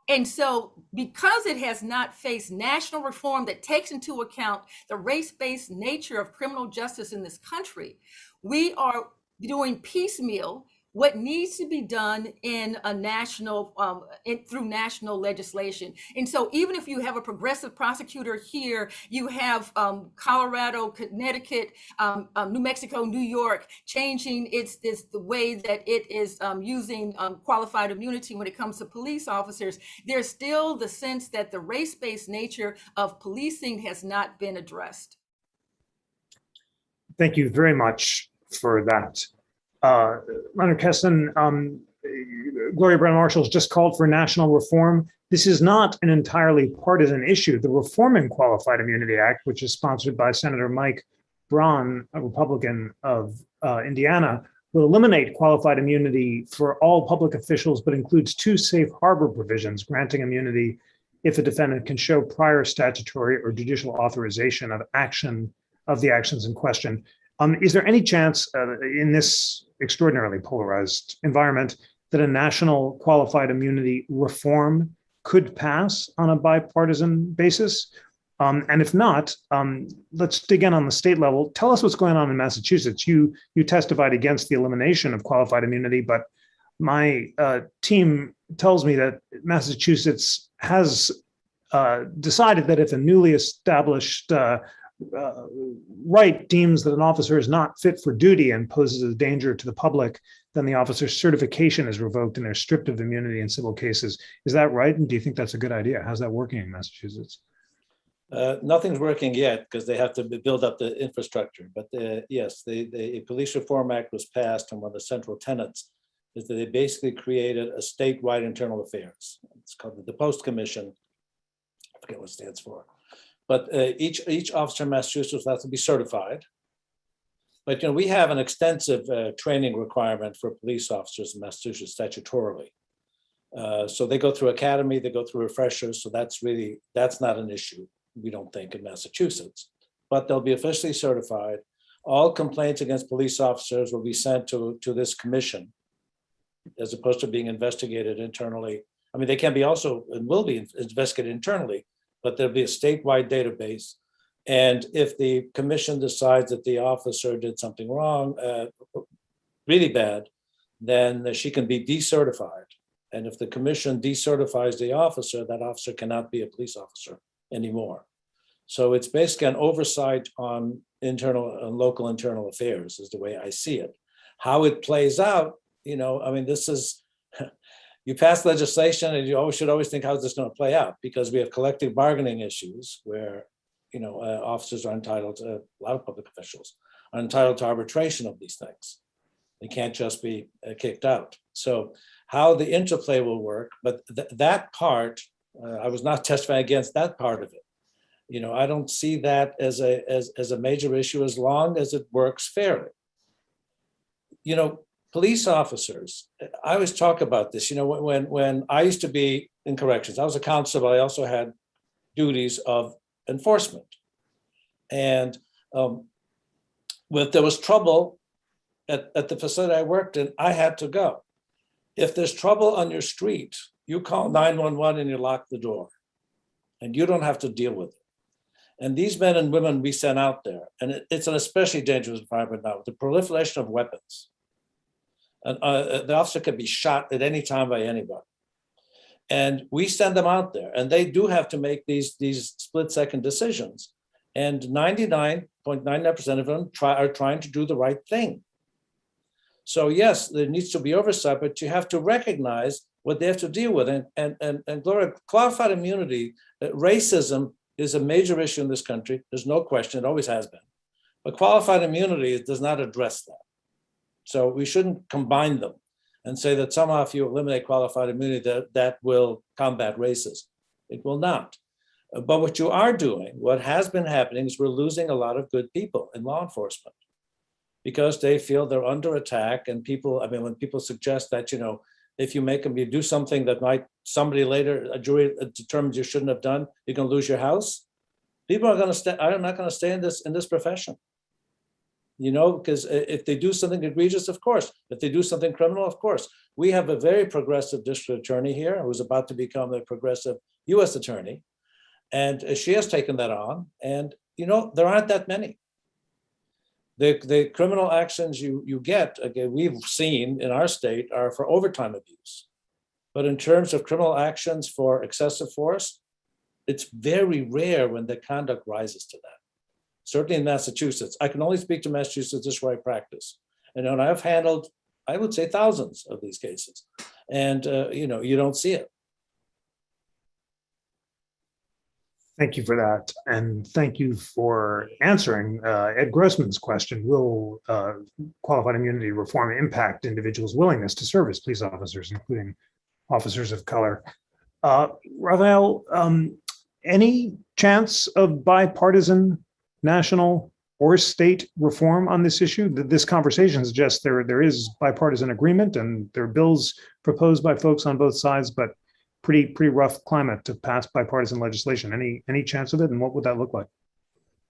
And so because it has not faced national reform that takes into account the race-based nature of criminal justice in this country, we are doing piecemeal what needs to be done in a national, through national legislation. And so even if you have a progressive prosecutor here, you have Colorado, Connecticut, New Mexico, New York, changing the way that it is using qualified immunity when it comes to police officers, there's still the sense that the race-based nature of policing has not been addressed. Thank you very much for that. Leonard Kesten, Gloria Browne-Marshall has just called for national reform. This is not an entirely partisan issue. The Reforming Qualified Immunity Act, which is sponsored by Senator Mike Braun, a Republican of Indiana, will eliminate qualified immunity for all public officials, but includes two safe harbor provisions granting immunity if a defendant can show prior statutory or judicial authorization of the actions in question. Is there any chance in this extraordinarily polarized environment that a national qualified immunity reform could pass on a bipartisan basis? And if not, let's dig in on the state level. Tell us what's going on in Massachusetts. You testified against the elimination of qualified immunity, but my team tells me that Massachusetts has decided that if a newly established right deems that an officer is not fit for duty and poses a danger to the public, then the officer's certification is revoked and they're stripped of immunity in civil cases. Is that right? And do you think that's a good idea? How's that working in Massachusetts? Nothing's working yet because they have to build up the infrastructure. But yes, the Police Reform Act was passed, and one of the central tenets is that they basically created a statewide internal affairs. It's called the Post Commission. I forget what it stands for. But each officer in Massachusetts has to be certified. But we have an extensive training requirement for police officers in Massachusetts statutorily. So they go through academy, they go through refreshers. So that's not an issue, we don't think, in Massachusetts. But they'll be officially certified. All complaints against police officers will be sent to this commission, as opposed to being investigated internally. I mean, they can be also and will be investigated internally, but there'll be a statewide database. And if the commission decides that the officer did something wrong, really bad, then she can be decertified. And if the commission decertifies the officer, that officer cannot be a police officer anymore. So it's basically an oversight on internal and local internal affairs is the way I see it. How it plays out, I mean, this is, you pass legislation and you should always think, how's this going to play out? Because we have collective bargaining issues where, officers are entitled to, a lot of public officials are entitled to arbitration of these things. They can't just be kicked out. So how the interplay will work, but that part, I was not testifying against that part of it. I don't see that as a major issue as long as it works fairly. Police officers, I always talk about this, when I used to be in corrections, I was a counselor, but I also had duties of enforcement. And if there was trouble at the facility I worked in, I had to go. If there's trouble on your street, you call 911 and you lock the door, and you don't have to deal with it. And these men and women we sent out there, and it's an especially dangerous environment now with the proliferation of weapons. And the officer can be shot at any time by anybody. And we send them out there, and they do have to make these split-second decisions. And 99.99% of them are trying to do the right thing. So yes, there needs to be oversight, but you have to recognize what they have to deal with. And Gloria, qualified immunity, racism is a major issue in this country. There's no question, it always has been. But qualified immunity does not address that. So we shouldn't combine them and say that somehow if you eliminate qualified immunity, that will combat racism. It will not. But what you are doing, what has been happening is we're losing a lot of good people in law enforcement because they feel they're under attack. And people, when people suggest that, if you do something that somebody later, a jury determines you shouldn't have done, you're going to lose your house. People are not going to stay in this profession. Because if they do something egregious, of course. If they do something criminal, of course. We have a very progressive district attorney here who's about to become a progressive U.S. attorney. And she has taken that on. And, there aren't that many. The criminal actions you get, again, we've seen in our state are for overtime abuse. But in terms of criminal actions for excessive force, it's very rare when the conduct rises to that. Certainly in Massachusetts. I can only speak to Massachusetts, this is where I practice. And I've handled, I would say, thousands of these cases. And, you don't see it. Thank you for that. And thank you for answering Ed Grossman's question. Will qualified immunity reform impact individuals' willingness to serve as police officers, including officers of color? Rafael, any chance of bipartisan, national, or state reform on this issue? This conversation suggests there is bipartisan agreement and there are bills proposed by folks on both sides, but pretty rough climate to pass bipartisan legislation. Any chance of it, and what would that look like?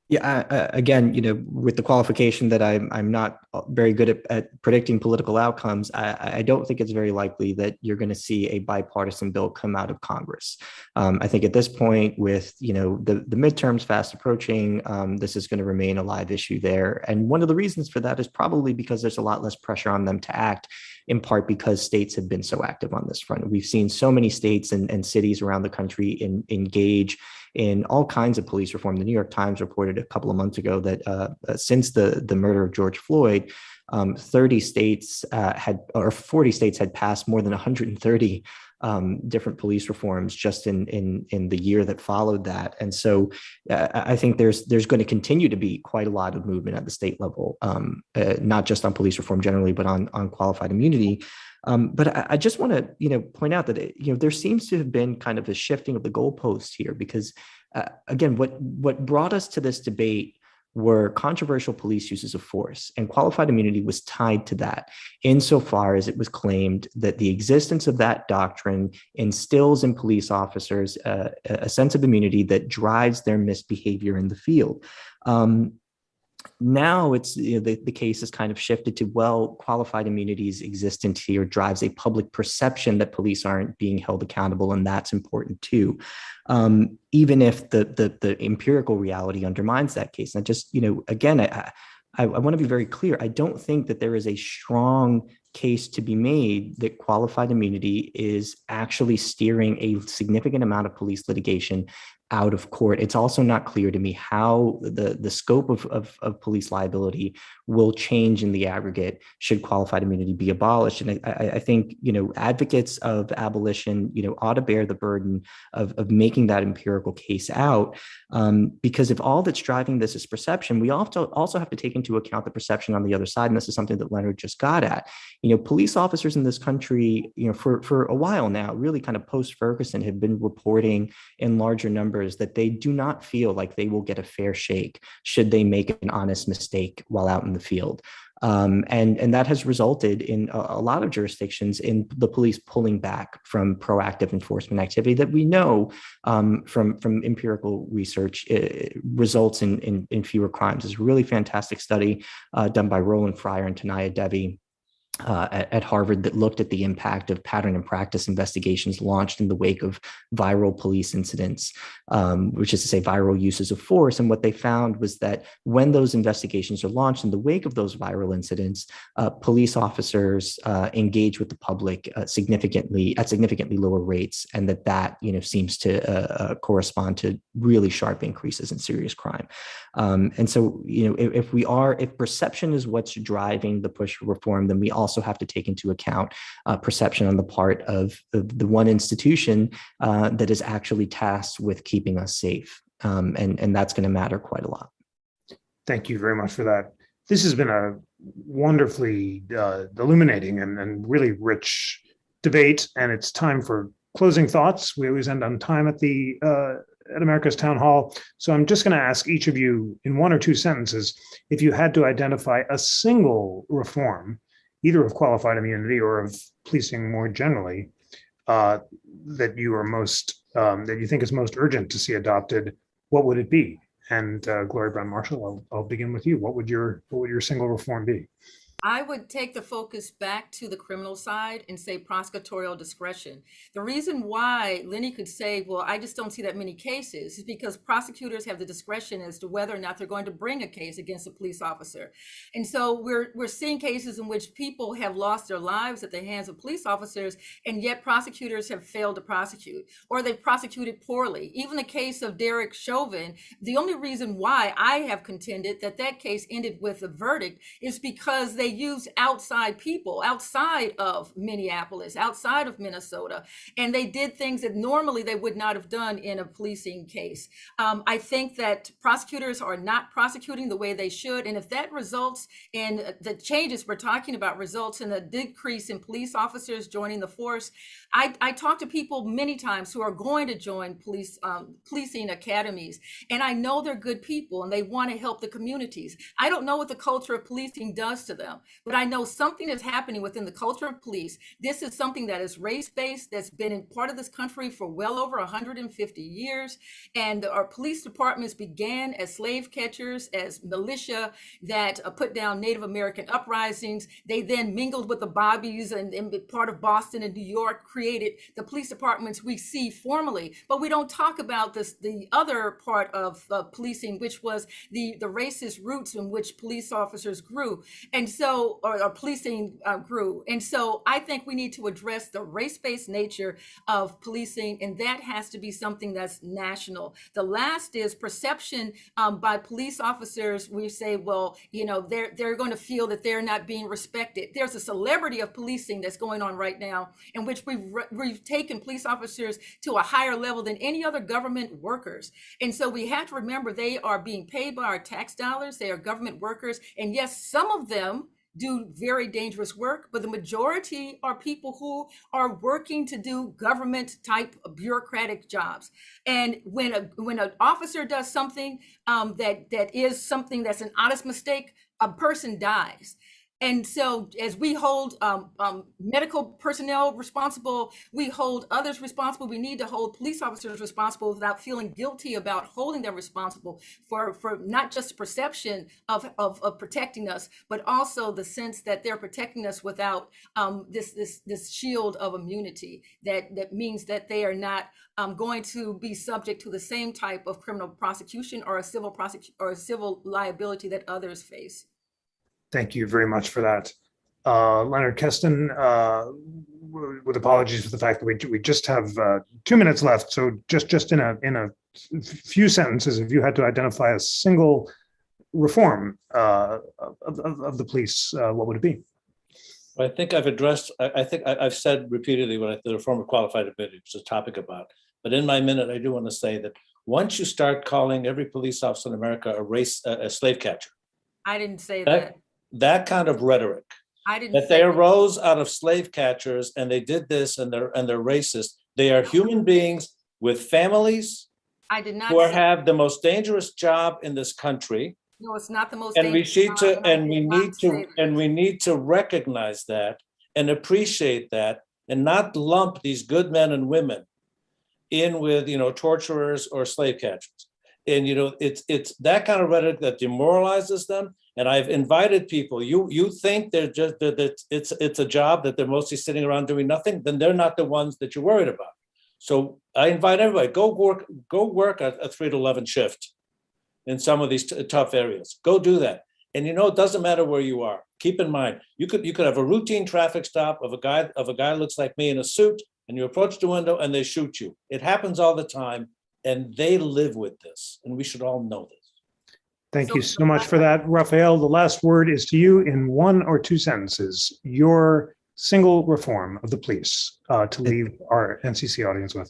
Yeah, again, with the qualification that I'm not very good at predicting political outcomes, I don't think it's very likely that you're going to see a bipartisan bill come out of Congress. I think at this point, with the midterms fast approaching, this is going to remain a live issue there. And one of the reasons for that is probably because there's a lot less pressure on them to act, in part because states have been so active on this front. We've seen so many states and cities around the country engage in all kinds of police reform. The New York Times reported a couple of months ago that since the murder of George Floyd, 40 states had passed more than 130 different police reforms just in the year that followed that. And so I think there's going to continue to be quite a lot of movement at the state level, not just on police reform generally, but on qualified immunity. But I just want to, point out that, there seems to have been kind of a shifting of the goalposts here, because, again, what brought us to this debate were controversial police uses of force, and qualified immunity was tied to that, insofar as it was claimed that the existence of that doctrine instills in police officers a sense of immunity that drives their misbehavior in the field. Now it's the case has kind of shifted to, well, qualified immunity's existence here drives a public perception that police aren't being held accountable, and that's important too, even if the empirical reality undermines that case. And just again, I want to be very clear. I don't think that there is a strong case to be made that qualified immunity is actually steering a significant amount of police litigation out of court. It's also not clear to me how the scope of police liability will change in the aggregate should qualified immunity be abolished. And I think, advocates of abolition, ought to bear the burden of making that empirical case out, because if all that's driving this is perception, we also have to take into account the perception on the other side. And this is something that Leonard just got at. Police officers in this country, for a while now, really kind of post-Ferguson, have been reporting in larger numbers that they do not feel like they will get a fair shake should they make an honest mistake while out in the field. And that has resulted in a lot of jurisdictions in the police pulling back from proactive enforcement activity that we know from empirical research results in fewer crimes. It's a really fantastic study done by Roland Fryer and Tanaya Devi at Harvard that looked at the impact of pattern and practice investigations launched in the wake of viral police incidents, which is to say viral uses of force. And what they found was that when those investigations are launched in the wake of those viral incidents, police officers engage with the public at significantly lower rates, and that seems to correspond to really sharp increases in serious crime. And so if perception is what's driving the push for reform, then we also have to take into account perception on the part of the one institution that is actually tasked with keeping us safe. And that's going to matter quite a lot. Thank you very much for that. This has been a wonderfully illuminating and really rich debate, and it's time for closing thoughts. We always end on time at America's Town Hall. So I'm just going to ask each of you in one or two sentences, if you had to identify a single reform, either of qualified immunity or of policing more generally, that you think is most urgent to see adopted, what would it be? And Gloria Browne-Marshall, I'll begin with you. What would your single reform be? I would take the focus back to the criminal side and say prosecutorial discretion. The reason why Lenny could say, well, I just don't see that many cases, is because prosecutors have the discretion as to whether or not they're going to bring a case against a police officer. And so we're seeing cases in which people have lost their lives at the hands of police officers, and yet prosecutors have failed to prosecute, or they've prosecuted poorly. Even the case of Derek Chauvin, the only reason why I have contended that case ended with a verdict is because they used outside people, outside of Minneapolis, outside of Minnesota, and they did things that normally they would not have done in a policing case. I think that prosecutors are not prosecuting the way they should, and if that results in the changes we're talking about results in a decrease in police officers joining the force, I talk to people many times who are going to join policing academies, and I know they're good people and they want to help the communities. I don't know what the culture of policing does to them. now, but I know something is happening within the culture of police. This is something that is race-based, that's been in part of this country for well over 150 years. And our police departments began as slave catchers, as militia that put down Native American uprisings. They then mingled with the Bobbies and part of Boston and New York, created the police departments we see formally. But we don't talk about this, the other part of policing, which was the racist roots in which police officers grew. And so, or policing grew. And so I think we need to address the race-based nature of policing, and that has to be something that's national. The last is perception by police officers. We say, well, you know, they're going to feel that they're not being respected. There's a celebrity of policing that's going on right now, in which we've taken police officers to a higher level than any other government workers. And so we have to remember they are being paid by our tax dollars. They are government workers. And yes, some of them do very dangerous work, but the majority are people who are working to do government type bureaucratic jobs. And when an officer does something that is something that's an honest mistake, a person dies. And so as we hold medical personnel responsible, we hold others responsible. We need to hold police officers responsible without feeling guilty about holding them responsible for not just the perception of protecting us, but also the sense that they're protecting us without this shield of immunity. That means that they are not going to be subject to the same type of criminal prosecution or a civil liability that others face. Thank you very much for that. Leonard Kesten, with apologies for the fact that we just have 2 minutes left. So just in a few sentences, if you had to identify a single reform of the police, what would it be? I think I've addressed, I think I've said repeatedly what the reform of qualified immunity, which is a topic about. But in my minute, I do want to say that once you start calling every police officer in America a slave catcher. I didn't say that. That kind of rhetoric, I didn't that they arose out of slave catchers and they did this and they're racist. They are human beings with families. I did not who have the most dangerous job in this country. No, it's not the most And we dangerous need job, we need to recognize that and appreciate that, and not lump these good men and women in with, you know, torturers or slave catchers. And, you know, it's that kind of rhetoric that demoralizes them. And I've invited people, you think they're just, that it's a job that they're mostly sitting around doing nothing, then they're not the ones that you're worried about. So I invite everybody, go work a 3 to 11 shift in some of these tough areas. Go do that. And you know, it doesn't matter where you are. Keep in mind, you could have a routine traffic stop of a guy who looks like me in a suit, and you approach the window and they shoot you. It happens all the time, and they live with this, and we should all know this. Thank you so much for that. Rafael, the last word is to you in 1 or 2 sentences. Your single reform of the police to leave our NCC audience with.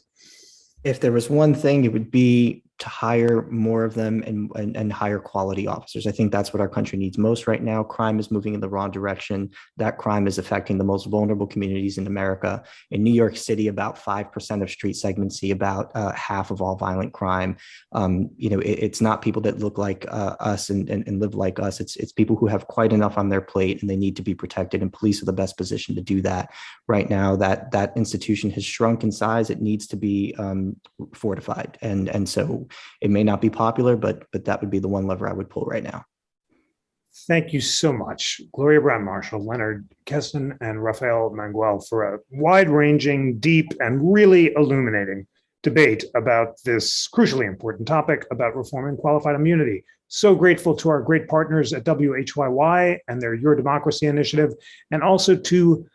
If there was one thing, it would be to hire more of them and hire quality officers. I think that's what our country needs most right now. Crime is moving in the wrong direction. That crime is affecting the most vulnerable communities in America. In New York City, about 5% of street segments see about half of all violent crime. You know, it's not people that look like us and live like us. It's people who have quite enough on their plate and they need to be protected, and police are the best position to do that. Right now, that institution has shrunk in size. It needs to be fortified. And so it may not be popular, but that would be the one lever I would pull right now. Thank you so much, Gloria Browne-Marshall, Leonard Kesten, and Rafael Mangual, for a wide-ranging, deep, and really illuminating debate about this crucially important topic about reforming qualified immunity. So grateful to our great partners at WHYY and their Your Democracy initiative, and also to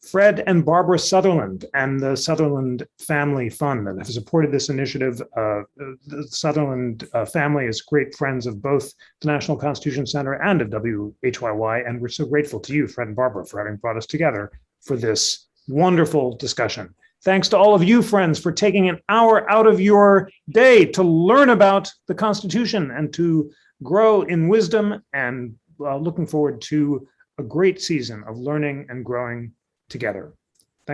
Fred and Barbara Sutherland and the Sutherland Family Fund that have supported this initiative. The Sutherland family is great friends of both the National Constitution Center and of WHYY, and we're so grateful to you, Fred and Barbara, for having brought us together for this wonderful discussion. Thanks to all of you, friends, for taking an hour out of your day to learn about the Constitution and to grow in wisdom, and looking forward to a great season of learning and growing together.